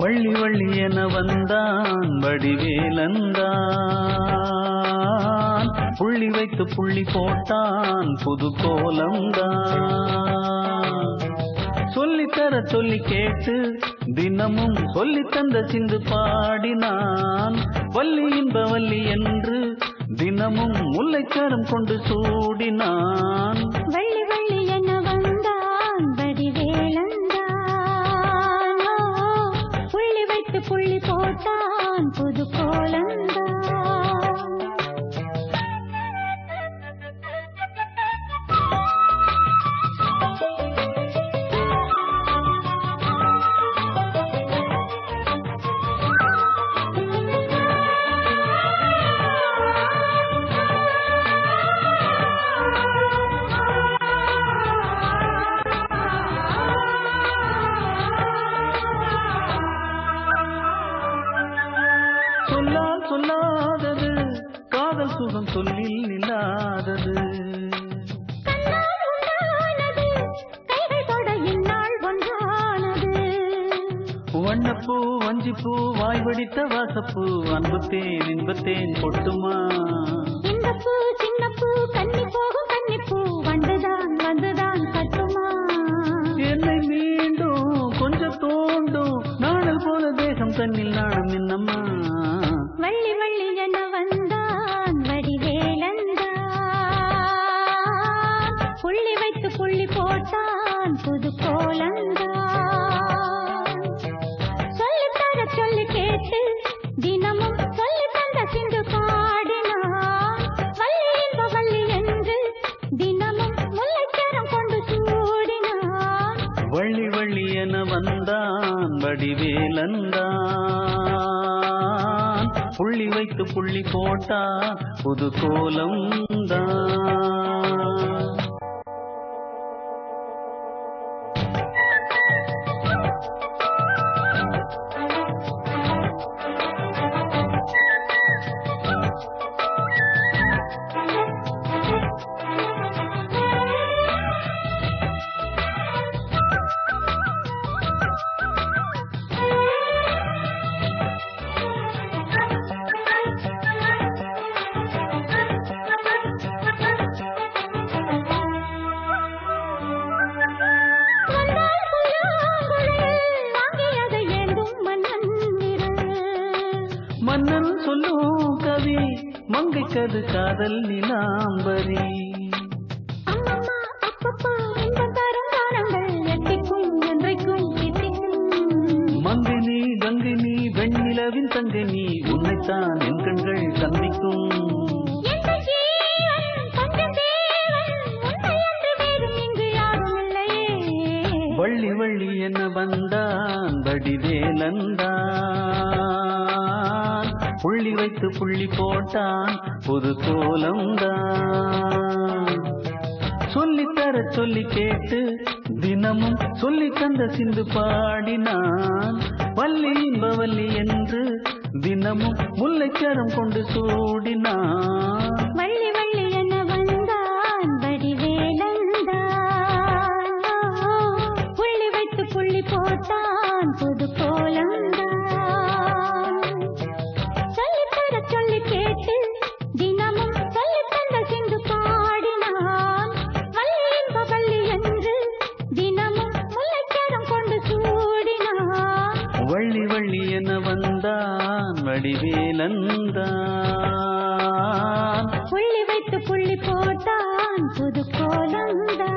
வள்ளி வள்ளி என வந்தான் வடிவேலந்தான், புள்ளி வைத்து புள்ளி போட்டான் புது கோலம்தான். சொல்லித்தர சொல்லி கேட்டு தினமும் சொல்லி தந்த சிந்து பாடினான், வள்ளி இன்ப வள்ளி என்று தினமும் முல்லைச்சரம் கொண்டு சூடினான். வள்ளி வள்ளி என வந்தான் வடிவேலந்தான், புள்ளி வைத்து புள்ளி போட்டான் புது கோலந்தான். சொல்லால் சொல்லாதது காதல் சுகம் சொல்லில் நில்லாதது, வண்ணப்பூ வஞ்சிப்பூ வாய் வடித்த வாசப்பூ அன்புத்தேன் இன்பத்தேன் கொட்டுமா. இந்த பூ சின்ன பூ கன்னி போகும் கன்னிப்பூ வந்துதான் வந்துதான் கட்டுமா. என்னை மீண்டும் கொஞ்சம் தோண்டும் நாடல் போல தேகம் தன்னில் நாணம் என்னம்மா. வள்ளி வள்ளி என வந்தான் வடிவேலந்தான், புள்ளி வைத்து புள்ளி போட்டான் புது கோலந்தான். சொல்லித்தர சொல்லி கேட்டு தினமும் சொல்லி தந்த சிந்து பாடினான், வள்ளி இன்ப வள்ளி என்று தினமும் முல்லைச்சரம் கொண்டு சூடினான். வள்ளி வள்ளி என வந்தான் வடிவேலந்தான், புள்ளி வைத்து புள்ளி போட்டா புது கோலம்தான். மன்னன் சொல்லும் கவி மங்கைக்கது காதல் நிலாம்பரி. அம்மம்மா அப்பப்பா இந்த தரங்காரங்கள் எட்டிக்கும் என்றைக்கும் திட்டிக்கும். மங்கினி கங்கினி வெண்ணிலவின் தங்கினி உன்னைத்தான் என் கண்கள் சந்திக்கும். எந்த ஜீவன் கொஞ்சம் தேவன் உன்னை என்று வேறும் இங்கு யாரும் இல்லையே. வள்ளி வள்ளி என வந்தான் வடிவேலந்தான், புள்ளி வைத்து புள்ளி போட்டான் புது கோலம்தான். சொல்லித்தர சொல்லி கேட்டு தினமும் சொல்லி தந்த சிந்து பாடினான், வள்ளி இன்ப வள்ளி என்று தினமும் முல்லைச்சரம் கொண்டு சூடினான். வள்ளி வள்ளி என வந்தான் வடிவேலந்தான், புள்ளி வைத்து புள்ளி போட்டான் புது கோலந்தான். சொல்லித்தர சொல்லி கேட்டு தினமும் சொல்லி தந்த சிந்து பாடினான், வள்ளி இன்ப வள்ளி என்று தினமும் முல்லைச்சரம் கொண்டு சூடினான். வள்ளி வள்ளி என வந்தான் வடிவேலந்தான், புள்ளி வைத்து புள்ளி போட்டான் புது கோலந்தான்.